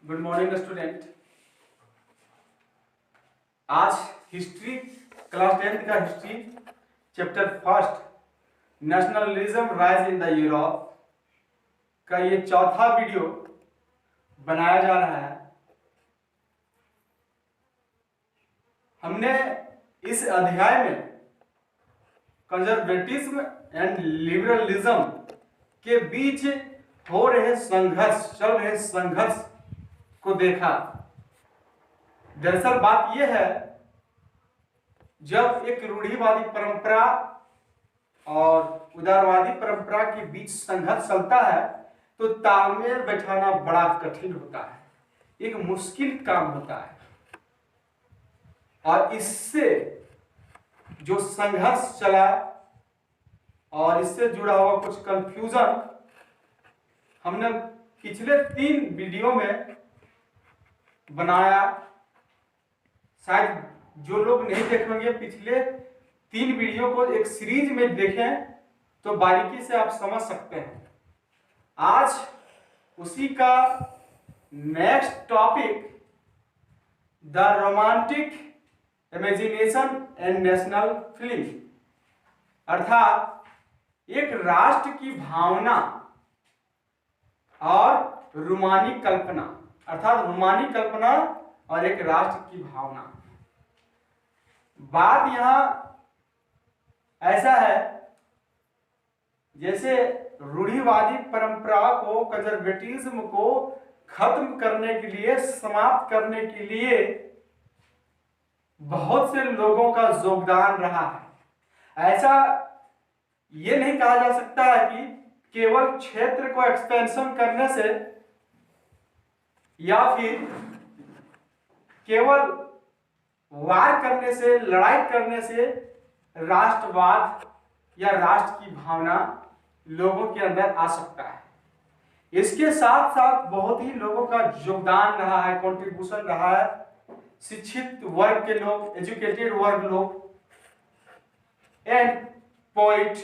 Good morning student. आज history class 10th का history chapter first nationalism rise in the Europe का ये चौथा वीडियो बनाया जा रहा है। हमने इस अध्याय में कंजर्वेटिज्म एंड लिबरलिज्म के बीच हो रहे संघर्ष, चल रहे संघर्ष को देखा। दरअसल बात यह है, जब एक रूढ़िवादी परंपरा और उदारवादी परंपरा के बीच संघर्ष चलता है तो तालमेल बैठाना बड़ा कठिन होता है, एक मुश्किल काम होता है। और इससे जो संघर्ष चला और इससे जुड़ा हुआ कुछ कंफ्यूजन हमने पिछले 3 वीडियो में बनाया। शायद जो लोग नहीं देखेंगे पिछले 3 वीडियो को एक सीरीज में देखें तो बारीकी से आप समझ सकते हैं। आज उसी का next topic the romantic imagination and national feeling, अर्थात एक राष्ट्र की भावना और रोमानी कल्पना, अर्थात रोमानी कल्पना और एक राष्ट्र की भावना। बात यहां ऐसा है, जैसे रूढ़िवादी परंपरा को, कंजर्वेटिज्म को खत्म करने के लिए, समाप्त करने के लिए बहुत से लोगों का योगदान रहा है। ऐसा ये नहीं कहा जा सकता है कि केवल क्षेत्र को एक्सपेंशन करने से या फिर केवल वार करने से, लड़ाई करने से राष्ट्रवाद या राष्ट्र की भावना लोगों के अंदर आ सकता है। इसके साथ साथ बहुत ही लोगों का योगदान रहा है, कंट्रीब्यूशन रहा है। शिक्षित वर्ग के लोग, एजुकेटेड वर्ग लोग एंड पोइट,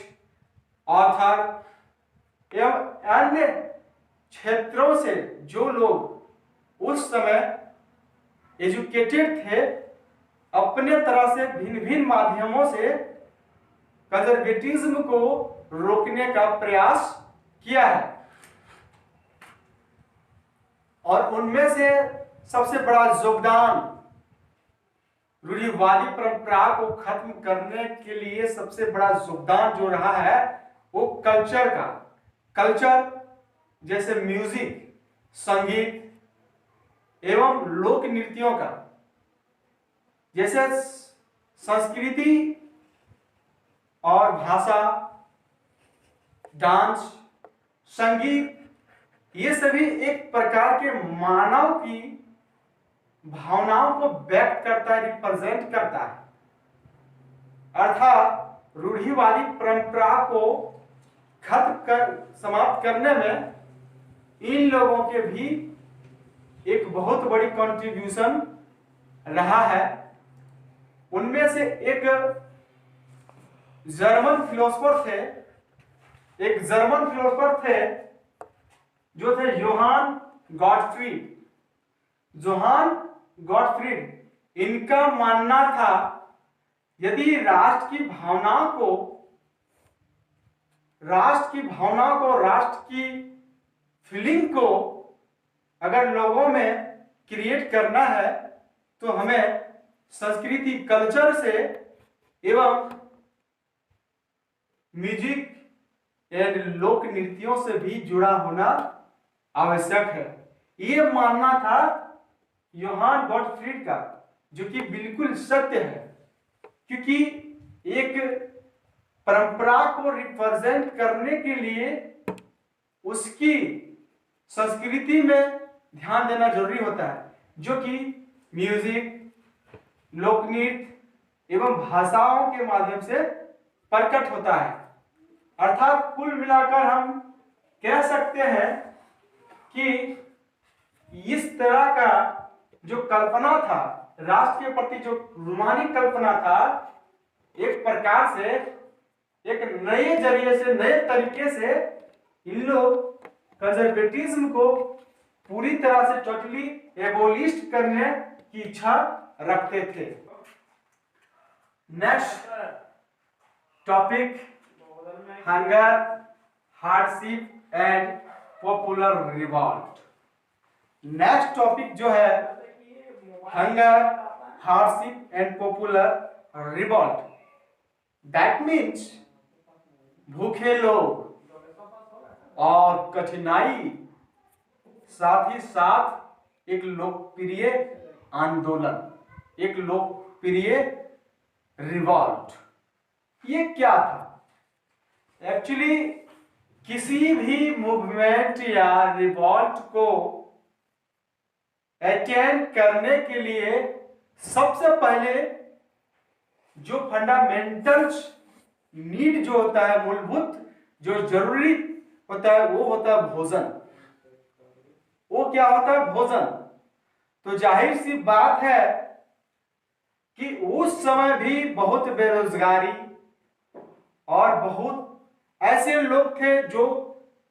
ऑथर एवं अन्य क्षेत्रों से जो लोग उस समय एजुकेटेड थे, अपने तरह से भिन्न भिन्न माध्यमों से कंजर्वेटिज्म को रोकने का प्रयास किया है। और उनमें से सबसे बड़ा योगदान, रूढ़िवादी परंपरा को खत्म करने के लिए सबसे बड़ा योगदान जो रहा है वो कल्चर का, कल्चर जैसे म्यूजिक, संगीत एवं लोक नृत्यों का, जैसे संस्कृति और भाषा, डांस, संगीत, ये सभी एक प्रकार के मानव की भावनाओं को व्यक्त करता है, रिप्रेजेंट करता है। अर्थात रूढ़िवादी परंपरा को समाप्त करने में इन लोगों के भी एक बहुत बड़ी कंट्रीब्यूशन रहा है। उनमें से एक जर्मन फिलोसोफर थे जो थे जोहान गॉटफ्रीड। इनका मानना था, यदि राष्ट्र की भावनाओं को, राष्ट्र की फीलिंग को अगर लोगों में क्रिएट करना है तो हमें संस्कृति, कल्चर से एवं म्यूजिक एंड लोक नृत्यों से भी जुड़ा होना आवश्यक है। ये मानना था योहान गॉटफ्रीड का, जो कि बिल्कुल सत्य है, क्योंकि एक परंपरा को रिप्रेजेंट करने के लिए उसकी संस्कृति में ध्यान देना जरूरी होता है, जो कि म्यूजिक, लोक नृत्य एवं भाषाओं के माध्यम से प्रकट होता है। अर्थात कुल मिलाकर हम कह सकते हैं कि इस तरह का जो कल्पना था, राष्ट्र के प्रति जो रोमानी कल्पना था, एक प्रकार से एक नए जरिए से, नए तरीके से इन लोग कंजर्वेटिज्म को पूरी तरह से टोटली एबोलिश करने की इच्छा रखते थे। Next topic, hunger, hardship and popular revolt. Next topic जो है hunger, hardship and popular revolt. That means भूखे लोग और कठिनाई, साथ ही साथ एक लोकप्रिय आंदोलन, एक लोकप्रिय रिवॉल्ट। ये क्या था? एक्चुअली किसी भी मूवमेंट या रिवॉल्ट को अटेंड करने के लिए सबसे पहले जो फंडामेंटल नीड जो होता है, मूलभूत जो जरूरी होता है, वो होता है भोजन। वो क्या होता है? भोजन। तो जाहिर सी बात है कि उस समय भी बहुत बेरोजगारी और बहुत ऐसे लोग थे जो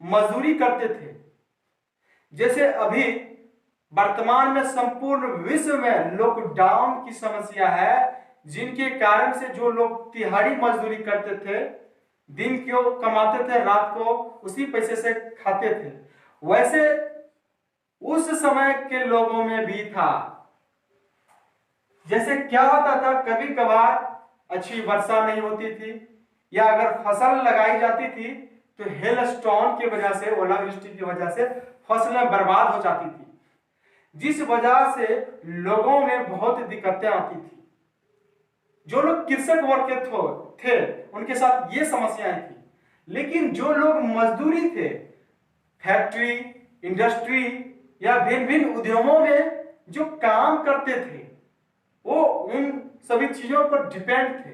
मजदूरी करते थे। जैसे अभी वर्तमान में संपूर्ण विश्व में लॉकडाउन की समस्या है, जिनके कारण से जो लोग तिहाड़ी मजदूरी करते थे, दिन को कमाते थे, रात को उसी पैसे से खाते थे, वैसे उस समय के लोगों में भी था। जैसे क्या होता था, कभी कभार अच्छी वर्षा नहीं होती थी, या अगर फसल लगाई जाती थी तो हेल स्टॉर्म की वजह से, ओलावृष्टि की वजह से फसलें बर्बाद हो जाती थी, जिस वजह से लोगों में बहुत दिक्कतें आती थी। जो लोग कृषक वर्ग के थे उनके साथ ये समस्याएं थी। लेकिन जो लोग मजदूरी थे, फैक्ट्री, इंडस्ट्री या भिन्न भिन्न उद्योगों में जो काम करते थे, वो उन सभी चीजों पर डिपेंड थे।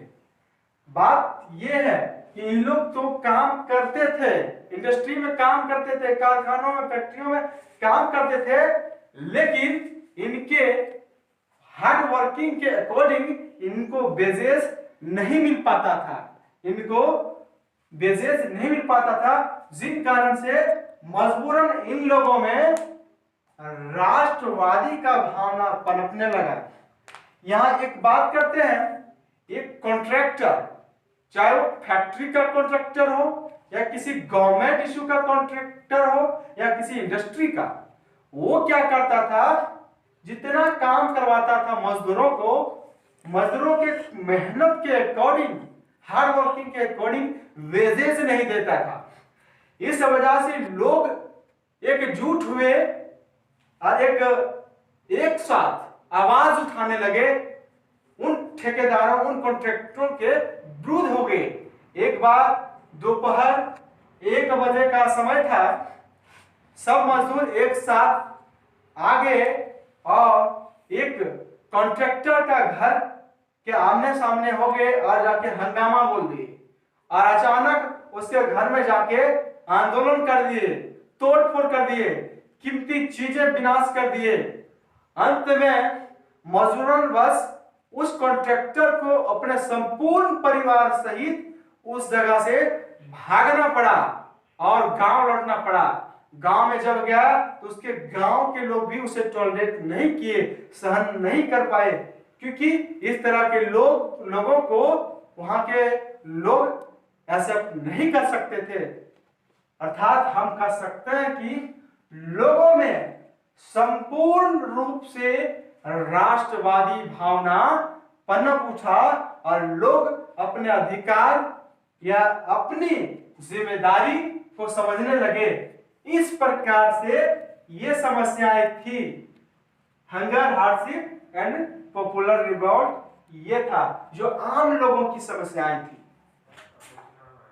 बात यह है कि इन लोग तो काम करते थे, इंडस्ट्री में काम करते थे, कारखानों में, फैक्ट्रियों में काम करते थे, लेकिन इनके हार्ड वर्किंग के अकॉर्डिंग इनको वेजेस नहीं मिल पाता था, इनको वेजेस नहीं मिल पाता था, जिन कारण से मजबूरन इन लोगों में राष्ट्रवादी का भावना पनपने लगा। यहां एक बात करते हैं, एक कॉन्ट्रैक्टर, चाहे वो फैक्ट्री का कॉन्ट्रैक्टर हो या किसी गवर्नमेंट इशू का कॉन्ट्रैक्टर हो या किसी इंडस्ट्री का, वो क्या करता था, जितना काम करवाता था मजदूरों को, मजदूरों के मेहनत के अकॉर्डिंग, हार्ड वर्किंग के अकॉर्डिंग वेजेस नहीं देता था। इस वजह से लोग एकजुट हुए और एक साथ आवाज उठाने लगे, उन ठेकेदारों, उन कॉन्ट्रैक्टरों के विरुद्ध हो गए। एक बार दोपहर 1 बजे का समय था, सब मजदूर एक साथ आ गए और एक कॉन्ट्रैक्टर का घर के आमने सामने हो गए और जाके हंगामा बोल दिए, और अचानक उसके घर में जाके आंदोलन कर दिए, तोड़फोड़ कर दिए, कीमती चीजें विनाश कर दिए। अंत में मजदूरन बस उस कॉन्ट्रैक्टर को अपने संपूर्ण परिवार सहित उस जगह से भागना पड़ा और गांव लौटना पड़ा। गांव में जब गया तो उसके गांव के लोग भी उसे टॉलरेट नहीं किए, सहन नहीं कर पाए, क्योंकि इस तरह के लोगों को वहां के लोग एक्सेप्ट नहीं कर सकते थे। अर्थात हम कह सकते हैं कि लोगों में संपूर्ण रूप से राष्ट्रवादी भावना पनप उठा और लोग अपने अधिकार या अपनी जिम्मेदारी को समझने लगे। इस प्रकार से ये समस्याएं थी, hunger, hardship and popular revolt, ये था जो आम लोगों की समस्याएं थी।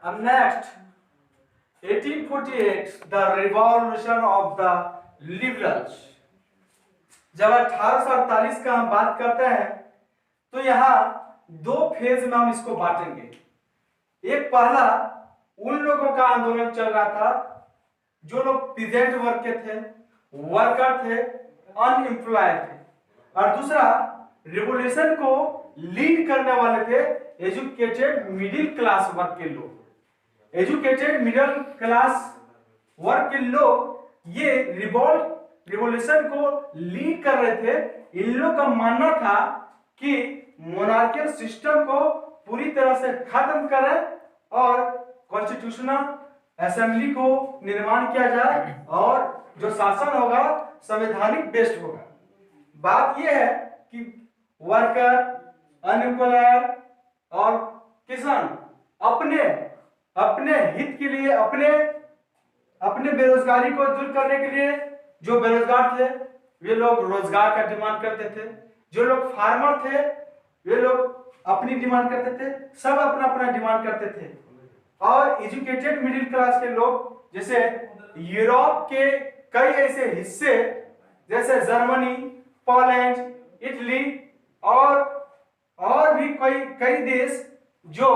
अब next 1848 the revolution of the liberals. जब 1848 का हम बात करते हैं तो यहां 2 फेज में हम इसको बांटेंगे। एक पहला उन लोगों का आंदोलन चल रहा था जो लोग पीजेंट वर्ग के थे, वर्कर थे, अनएम्प्लॉयड थे, और दूसरा रिवॉल्यूशन को लीड करने वाले थे एजुकेटेड मिडिल क्लास वर्ग के लोग। एजुकेटेड मिडिल क्लास वर्ग के लोग ये रिवॉल्यूशन को लीड कर रहे थे, इन लोग का मानना था कि मोनार्कियल सिस्टम को पूरी तरह से खत्म करें और कॉन्स्टिट्यूशनल असेंबली को निर्माण किया जाए और जो शासन होगा संवैधानिक बेस्ड होगा। बात यह है कि वर्कर, अनएम्प्लॉयर और किसान अपने अपने हित के लिए, अपने बेरोजगारी को दूर करने के लिए, जो बेरोजगार थे वे लोग रोजगार का डिमांड करते थे, जो लोग फार्मर थे वे लोग अपनी डिमांड करते थे, सब अपना अपना डिमांड करते थे। और एजुकेटेड मिडिल क्लास के लोग, जैसे यूरोप के कई ऐसे हिस्से जैसे जर्मनी, पोलैंड, इटली और भी कई देश जो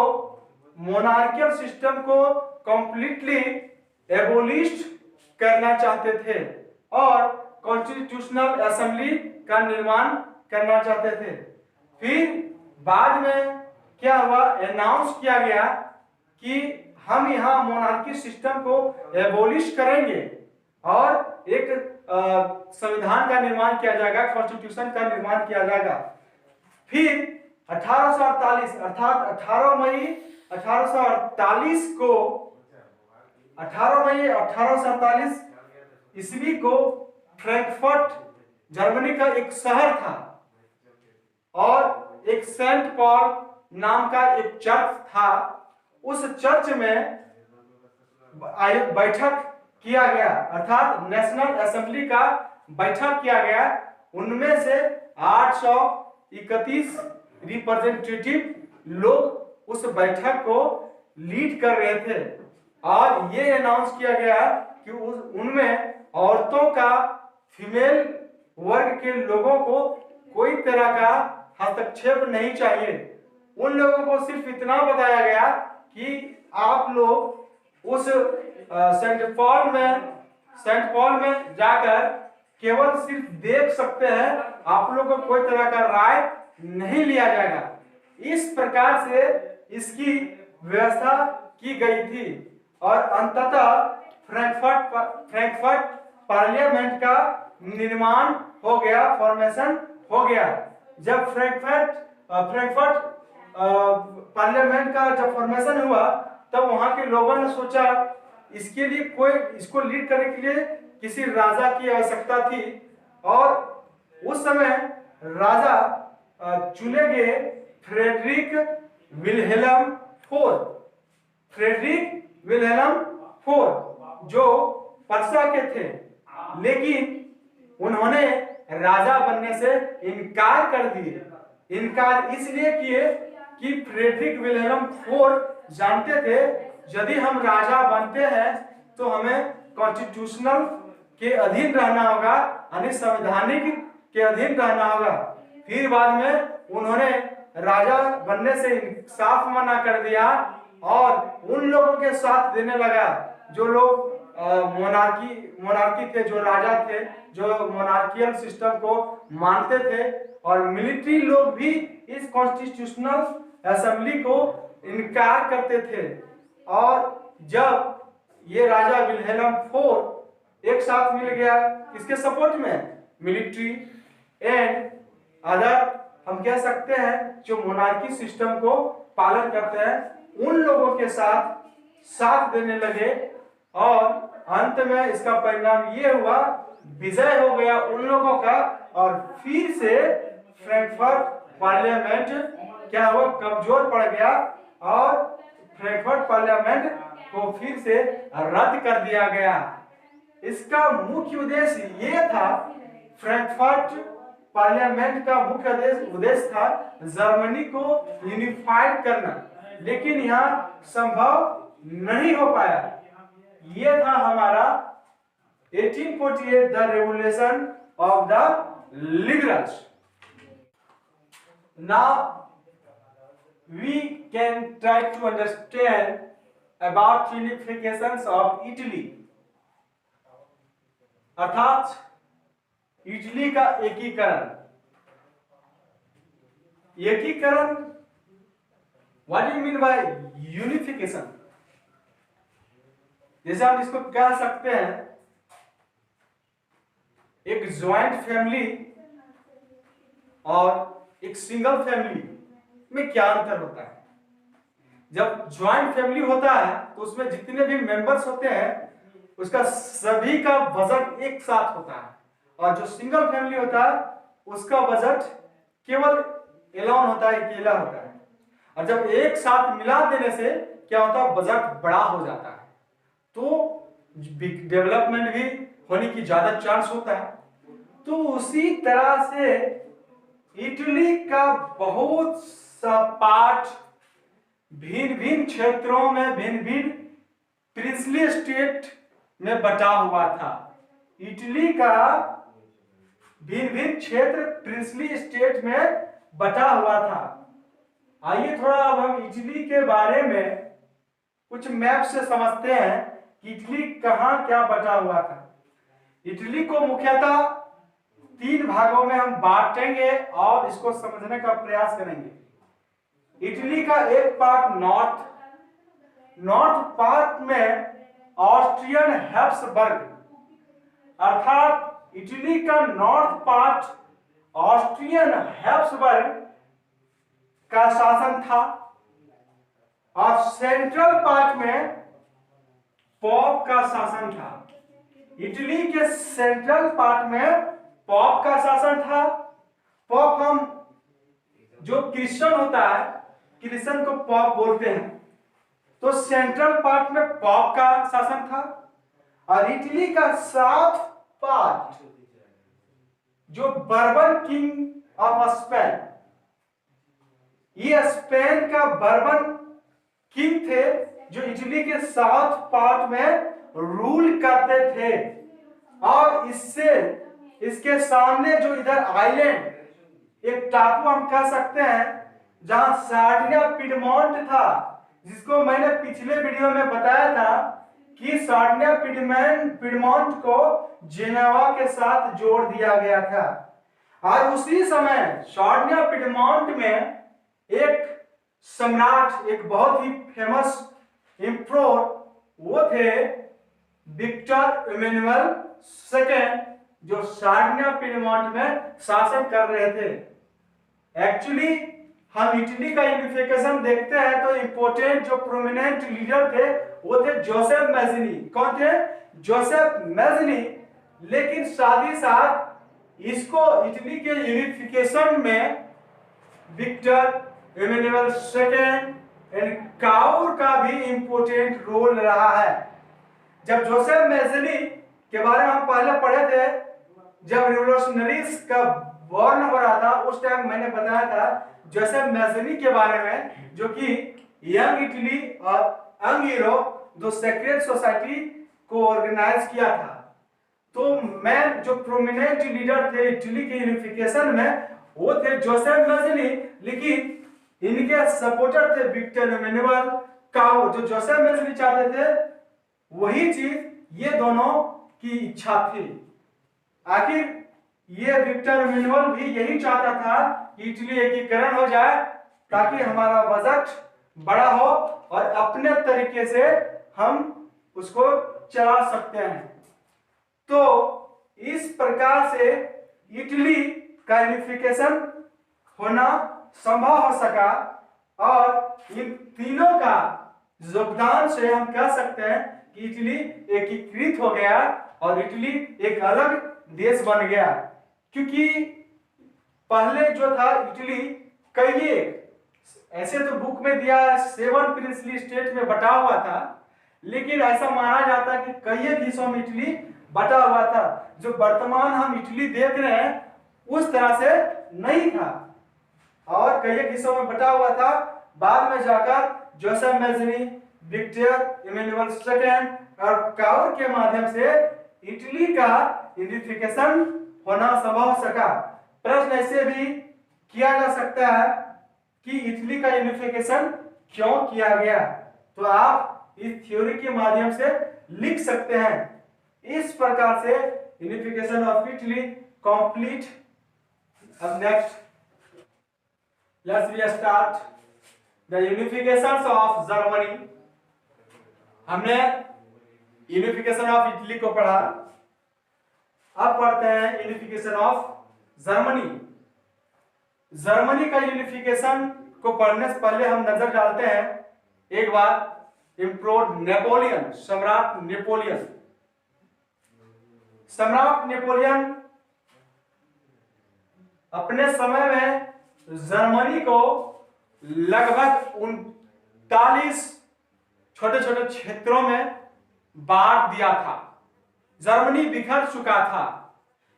मोनार्कियल सिस्टम को कंप्लीटली एबोलिश करना चाहते थे और कॉन्स्टिट्यूशनल असेंबली का निर्माण करना चाहते थे। फिर बाद में क्या हुआ, अनाउंस किया गया कि हम यहाँ मोनार्की सिस्टम को एबोलिश करेंगे और एक संविधान का निर्माण किया जाएगा, कॉन्स्टिट्यूशन का निर्माण किया जाएगा। फिर 1848 अर्थात 18 मई 1848 ईस्वी को फ्रैंकफर्ट जर्मनी का एक शहर था और एक सेंट पॉल नाम का एक चर्च था। उस चर्च में बैठक किया गया, अर्थात नेशनल असेंबली का बैठक किया गया। उनमें से 831 रिप्रेजेंटेटिव लोग उस बैठक को लीड कर रहे थे और ये अनाउंस किया गया कि उनमें औरतों का, फीमेल वर्ग के लोगों को कोई तरह का हस्तक्षेप नहीं चाहिए। उन लोगों को सिर्फ इतना बताया गया कि आप लोग उस सेंट पॉल में जाकर केवल सिर्फ देख सकते हैं, आप लोगों को कोई तरह का राय नहीं लिया जाएगा। इस प्रकार से इसकी व्यवस्था की गई थी और अंततः फ्रैंकफर्ट पार्लियामेंट का निर्माण हो गया, फॉर्मेशन हो गया। जब फ्रैंकफर्ट पार्लियामेंट का जब फॉर्मेशन हुआ तब वहां के लोगों ने सोचा इसके लिए इसको लीड करने के लिए किसी राजा की आवश्यकता थी और उस समय राजा चुने गए फ्रेडरिक विल्हेल्म फोर जो पर्सा के थे, लेकिन उन्होंने राजा बनने से इनकार कर दिए। इनकार इसलिए किए कि फ्रेडरिक विल्हेल्म फोर जानते थे यदि हम राजा बनते हैं तो हमें कॉन्स्टिट्यूशनल के अधीन रहना होगा, यानी संवैधानिक के अधीन रहना होगा। फिर बाद में उन्होंने राजा बनने से साफ मना कर दिया और उन लोगों के साथ देने लगा जो लोग मोनार्की के जो राजा थे, जो मोनार्कियल सिस्टम को मानते थे, और मिलिट्री लोग भी इस कॉन्स्टिट्यूशनल असेंबली को इनकार करते थे। और जब ये राजा विल्हेल्म फोर एक साथ मिल गया किसके सपोर्ट में, मिलिट्री एंड अदर, हम कह सकते हैं जो मोनार्की सिस्टम को पालन करते हैं, उन लोगों के साथ देने लगे और अंत में इसका परिणाम ये हुआ, विजय हो गया उन लोगों का और फिर से फ्रैंकफर्ट पार्लियामेंट क्या हुआ, कमजोर पड़ गया और फ्रैंकफर्ट पार्लियामेंट को फिर से रद्द कर दिया गया। इसका मुख्य उद्देश्य ये था, फ्रैंकफर्ट पार्लियामेंट का मुख्य उद्देश्य था जर्मनी को यूनिफाइड करना, लेकिन यहाँ संभव नहीं हो पाया। ये था हमारा 1848 the revolution of the liberals. Now we can try to understand about unifications of Italy, अर्थात इटली का एकीकरण। What do you mean by unification? जैसे हम इसको कह सकते हैं एक ज्वाइंट फैमिली और एक सिंगल फैमिली में क्या अंतर होता है? जब ज्वाइंट फैमिली होता है तो उसमें जितने भी मेंबर्स होते हैं उसका सभी का बजट एक साथ होता है, और जो सिंगल फैमिली होता है उसका बजट केवल एलोन होता है, अकेला होता है। और जब एक साथ मिला देने से क्या होता है, बजट बड़ा हो जाता है, तो डेवलपमेंट भी होने की ज्यादा चांस होता है। तो उसी तरह से इटली का बहुत सा पार्ट भिन्न भिन्न क्षेत्रों में भिन्न भिन्न प्रिंसली स्टेट में बटा हुआ था। इटली का भिन्न भिन्न क्षेत्र प्रिंसली स्टेट में बटा हुआ था। आइए थोड़ा अब हम इटली के बारे में कुछ मैप से समझते हैं कि इटली कहां क्या बटा हुआ था। इटली को मुख्यतः 3 भागों में हम बांटेंगे और इसको समझने का प्रयास करेंगे। इटली का एक पार्ट नॉर्थ पार्ट में ऑस्ट्रियन हैब्सबर्ग, अर्थात इटली का नॉर्थ पार्ट ऑस्ट्रियन हैब्सबर्ग का शासन था, और सेंट्रल पार्ट में पॉप का शासन था। इटली के सेंट्रल पार्ट में पॉप का शासन था। पॉप, हम जो क्रिश्चियन होता है, क्रिश्चियन को पॉप बोलते हैं, तो सेंट्रल पार्ट में पॉप का शासन था। और इटली का साउथ पार्ट, जो बर्बन किंग ऑफ स्पेन, ये स्पेन का बर्बन किंग थे जो इटली के साउथ पार्ट में रूल करते थे। और इसके सामने जो इधर आइलैंड, एक टापू हम कह सकते हैं, जहां सार्डिनिया पिडमोंट था, जिसको मैंने पिछले वीडियो में बताया था कि सार्डिनिया पिडमोंट को जेनेवा के साथ जोड़ दिया गया था। और उसी समय सार्डिनिया पिडमोंट में एक सम्राट, एक बहुत ही फेमस एम्परर, वो थे विक्टर इमैनुअल सेकेंड, जो सार्डिनिया पिडमोंट में शासन कर रहे थे। एक्चुअली हम इटली का यूनिफिकेशन देखते हैं तो इंपोर्टेंट जो प्रोमिनेंट लीडर थे वो थे जोसेफ मैज़नी। कौन थे? Joseph Mazzini. लेकिन साथ ही साथ इसको इटली के यूनिफिकेशन में Victor Emmanuel second and Cavour का भी इंपोर्टेंट रोल रहा है। जब जोसेफ मैज़नी के बारे में हम पहले पढ़े थे, जब रिवोल्यूशनरीज का वॉर हो रहा था, उस टाइम मैंने बताया था जोसेफ मैज़नी के बारे में, जो कि यंग इटली और यंग यूरोप, दो सेक्रेट सोसाइटी को ऑर्गेनाइज किया था। तो मैं जो प्रोमिनेंट लीडर थे इटली के यूनिफिकेशन में, वो थे जोसेफ मैज़नी, लेकिन इनके सपोर्टर थे विक्टर इमैनुअल काउर। जो जोसेफ मैज़नी चाहते थे वही चीज ये दोनों की इच्छा थी। आखिर ये विक्टर इमैनुअल भी यही चाहता था कि इटली एकीकरण हो जाए, ताकि हमारा बजट बड़ा हो और अपने तरीके से हम उसको चला सकते हैं। तो इस प्रकार से इटली का यूनिफिकेशन होना संभव हो सका, और इन तीनों का योगदान से हम कह सकते हैं कि इटली एकीकृत हो गया और इटली एक अलग देश बन गया। क्योंकि पहले जो था इटली कई, ऐसे तो बुक में दिया है 7 प्रिंसली स्टेट में बटा हुआ था, लेकिन ऐसा माना जाता है कि कई हिस्सों में इटली बटा हुआ था। जो वर्तमान हम इटली देख रहे हैं उस तरह से नहीं था, और कई हिस्सों में बटा हुआ था। बाद में जाकर जोसेफ मैज़नी, विक्टर इमैनुअल सेकेंड और काउर के माध्यम से इटली का यूनिफिकेशन होना संभव हो सका। प्रश्न ऐसे भी किया जा सकता है कि इटली का यूनिफिकेशन क्यों किया गया, तो आप इस थ्योरी के माध्यम से लिख सकते हैं। इस प्रकार से यूनिफिकेशन ऑफ इटली कंप्लीट। अब next let's we start the unification of Germany. हमने यूनिफिकेशन ऑफ इटली को पढ़ा, अब पढ़ते हैं यूनिफिकेशन ऑफ जर्मनी। जर्मनी का यूनिफिकेशन को पढ़ने से पहले हम नजर डालते हैं एक बार इम्प्रोड नेपोलियन, सम्राट नेपोलियन। सम्राट नेपोलियन अपने समय में जर्मनी को लगभग 39 छोटे छोटे क्षेत्रों में बांट दिया था। जर्मनी बिखर चुका था।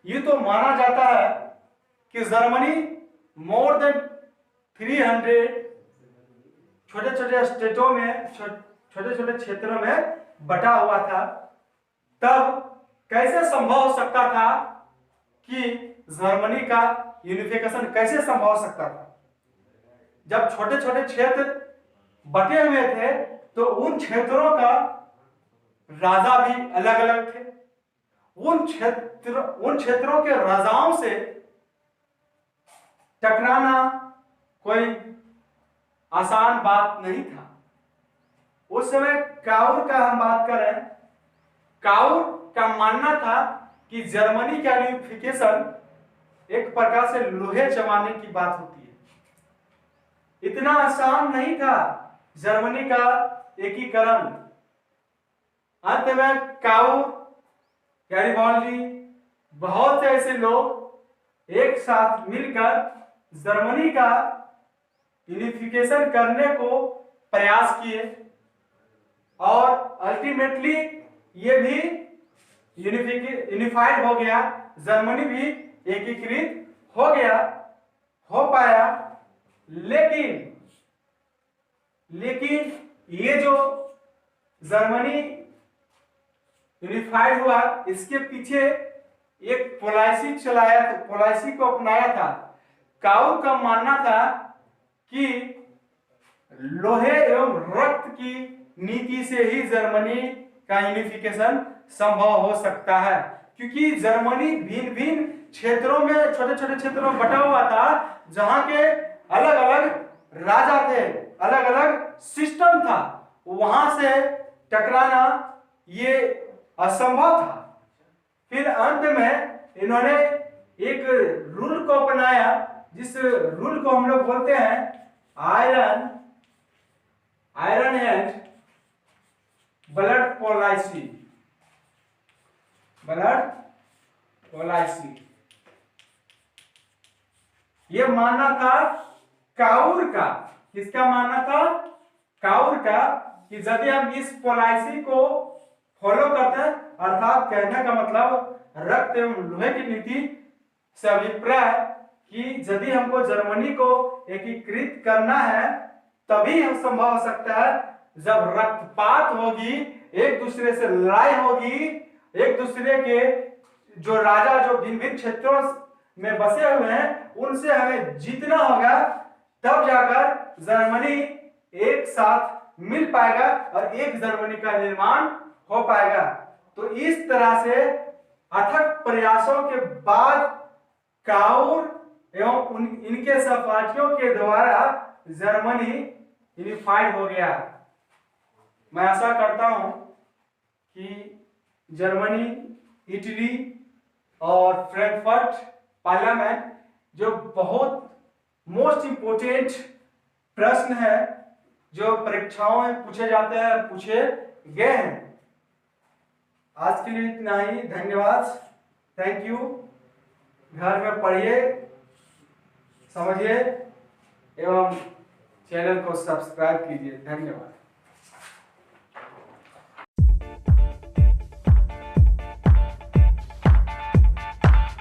ये तो माना जाता है कि जर्मनी मोर देन 300 छोटे छोटे स्टेटों में, छोटे छोटे क्षेत्रों में बटा हुआ था। तब कैसे संभव हो सकता था कि जर्मनी का यूनिफिकेशन कैसे संभव हो सकता था? जब छोटे छोटे क्षेत्र बटे हुए थे तो उन क्षेत्रों का राजा भी अलग अलग थे। उन क्षेत्रों के राजाओं से टकराना कोई आसान बात नहीं था। उस समय काउर का हम बात करें, काउर का मानना था कि जर्मनी का यूनिफिकेशन एक प्रकार से लोहे जमाने की बात होती है। इतना आसान नहीं था जर्मनी का एकीकरण। अंत में काउर, गैरिबाल्डी, बहुत से ऐसे लोग एक साथ मिलकर जर्मनी का यूनिफिकेशन करने को प्रयास किए और अल्टीमेटली ये भी यूनिफाइड हो गया। जर्मनी भी एकीकृत हो गया, हो पाया। लेकिन ये जो जर्मनी यूनिफाइड हुआ, इसके पीछे एक पॉलिसी चलाया था, पॉलिसी को अपनाया था। काउर का मानना था कि लोहे एवं रक्त की नीति से ही जर्मनी का यूनिफिकेशन संभव हो सकता है, क्योंकि जर्मनी भिन्न भिन्न क्षेत्रों में, छोटे छोटे क्षेत्रों में बटा हुआ था, जहां के अलग अलग राजा थे, अलग अलग सिस्टम था। वहां से टकराना ये असंभव था। फिर अंत में इन्होंने एक रूल को अपनाया, जिस रूल को हम लोग बोलते हैं iron and blood policy. Blood policy ये मानना था काउर का। किसका मानना था? काउर का, कि यदि हम इस पॉलिसी को फॉलो करते हैं, अर्थात कहने का मतलब रक्त एवं लोहे की नीति से अभिप्राय कि यदि हमको जर्मनी को एकीकृत करना है तभी हम संभव हो सकता है। जब रक्तपात होगी, एक दूसरे से लड़ाई होगी, एक दूसरे के जो राजा जो भिन्न भिन्न क्षेत्रों में बसे हुए हैं उनसे हमें जीतना होगा, तब जाकर जर्मनी एक साथ मिल पाएगा और एक जर्मनी का निर्माण हो पाएगा। तो इस तरह से अथक प्रयासों के बाद काउर एवं इनके सहपाठियों के द्वारा जर्मनी यूनिफाइड हो गया। मैं आशा करता हूं कि जर्मनी, इटली और फ्रैंकफर्ट पार्लियामेंट जो बहुत मोस्ट इंपोर्टेंट प्रश्न है जो परीक्षाओं में पूछे जाते हैं, पूछे गए हैं। आज के लिए इतना ही। धन्यवाद। Thank you. घर में पढ़िए, समझिए एवं चैनल को सब्सक्राइब कीजिए। धन्यवाद।